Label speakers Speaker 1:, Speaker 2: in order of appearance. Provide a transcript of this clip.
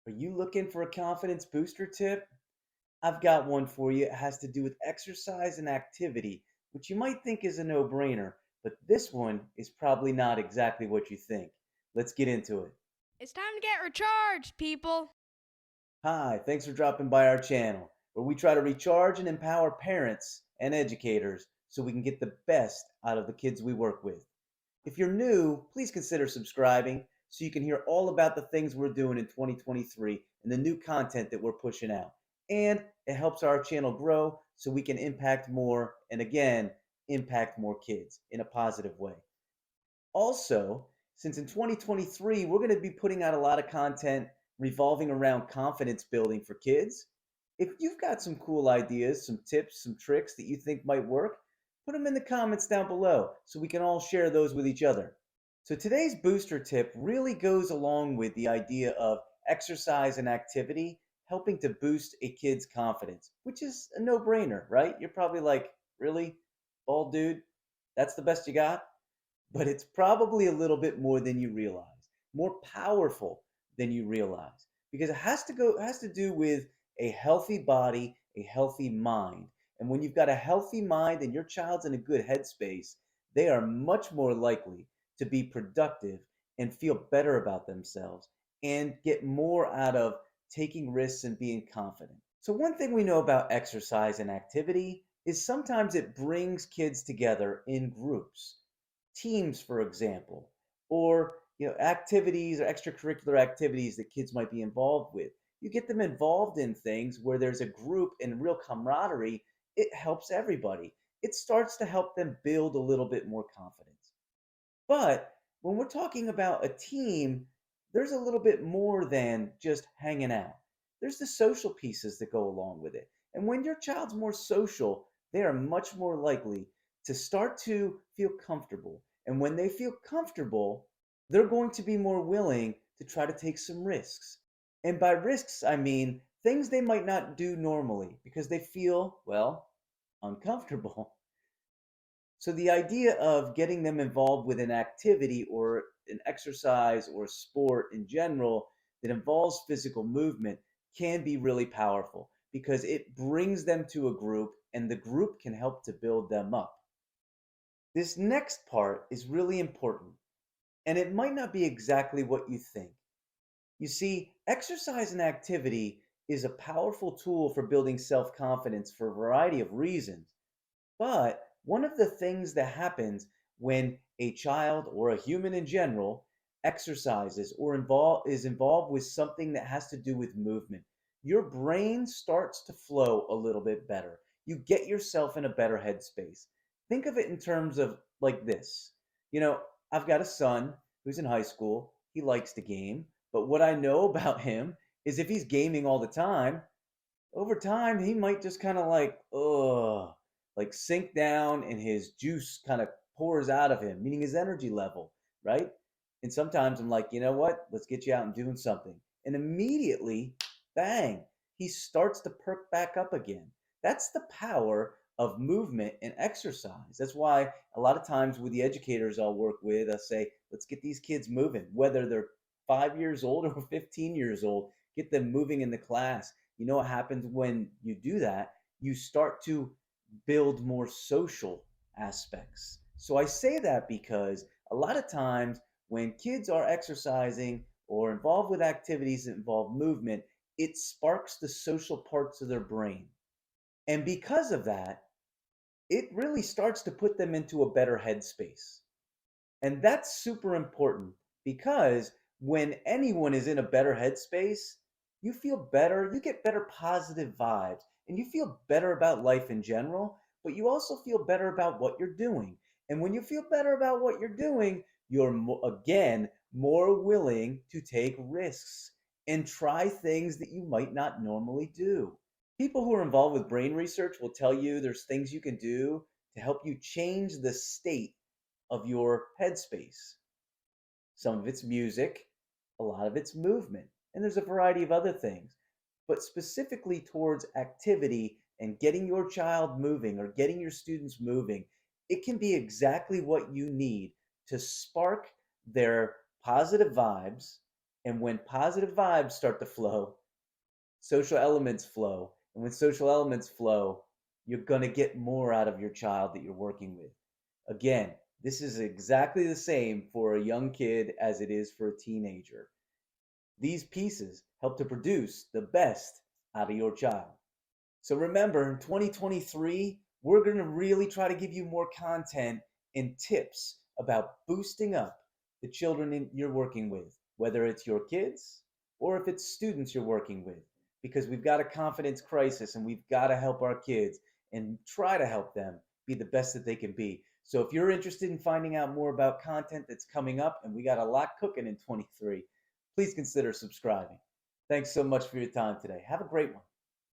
Speaker 1: Are you looking for a confidence booster tip? I've got one for you. It has to do with exercise and activity, which you might think is a no brainer, but this one is probably not exactly what you think. Let's get into it.
Speaker 2: It's time to get recharged, people.
Speaker 1: Hi, thanks for dropping by our channel, where we try to recharge and empower parents and educators so we can get the best out of the kids we work with. If you're new, please consider subscribing so you can hear all about the things we're doing in 2023 and the new content that we're pushing out. And it helps our channel grow so we can impact more and again, impact more kids in a positive way. Also, since in 2023, we're going to be putting out a lot of content revolving around confidence building for kids. If you've got some cool ideas, some tips, some tricks that you think might work, put them in the comments down below so we can all share those with each other. So today's booster tip really goes along with the idea of exercise and activity helping to boost a kid's confidence, which is a no-brainer, right? You're probably like, really? Bald dude? That's the best you got? But it's probably a little bit more than you realize, more powerful than you realize, because it has to do with a healthy body, a healthy mind. And when you've got a healthy mind and your child's in a good headspace, they are much more likely to be productive and feel better about themselves and get more out of taking risks and being confident. So one thing we know about exercise and activity is sometimes it brings kids together in groups, teams, for example, or activities or extracurricular activities that kids might be involved with. You get them involved in things where there's a group and real camaraderie. It helps everybody. It starts to help them build a little bit more confidence. But when we're talking about a team, there's a little bit more than just hanging out. There's the social pieces that go along with it. And when your child's more social, they are much more likely to start to feel comfortable. And when they feel comfortable, they're going to be more willing to try to take some risks. And by risks, I mean things they might not do normally because they feel, well, uncomfortable. So the idea of getting them involved with an activity or an exercise or sport in general that involves physical movement can be really powerful because it brings them to a group and the group can help to build them up. This next part is really important and it might not be exactly what you think. You see, exercise and activity is a powerful tool for building self confidence for a variety of reasons. But one of the things that happens when a child or a human in general exercises or is involved with something that has to do with movement, your brain starts to flow a little bit better. You get yourself in a better headspace. Think of it in terms of like this. You know, I've got a son who's in high school. He likes to game, but what I know about him is if he's gaming all the time, over time he might just kind of like sink down and his juice kind of pours out of him, meaning his energy level, right? And sometimes I'm like, you know what, let's get you out and doing something, and immediately, bang, he starts to perk back up again. That's the power of movement and exercise. That's why a lot of times with the educators I'll work with, I say, let's get these kids moving, whether they're 5 years old or 15 years old, get them moving in the class. You know what happens when you do that? You start to build more social aspects. So I say that because a lot of times when kids are exercising or involved with activities that involve movement, it sparks the social parts of their brain. And because of that, it really starts to put them into a better headspace. And that's super important because when anyone is in a better headspace, you feel better, you get better positive vibes, and you feel better about life in general, but you also feel better about what you're doing. And when you feel better about what you're doing, you're again more willing to take risks and try things that you might not normally do. People who are involved with brain research will tell you there's things you can do to help you change the state of your headspace. Some of it's music, a lot of it's movement, and there's a variety of other things. But specifically towards activity and getting your child moving or getting your students moving, it can be exactly what you need to spark their positive vibes And when positive vibes start to flow, social elements flow. And when social elements flow, you're going to get more out of your child that you're working with. Again, this is exactly the same for a young kid as it is for a teenager. These pieces help to produce the best out of your child. So remember, in 2023, we're going to really try to give you more content and tips about boosting up the children you're working with, whether it's your kids or if it's students you're working with, because we've got a confidence crisis and we've got to help our kids and try to help them be the best that they can be. So if you're interested in finding out more about content that's coming up, and we got a lot cooking in 23, please consider subscribing. Thanks so much for your time today. Have a great one.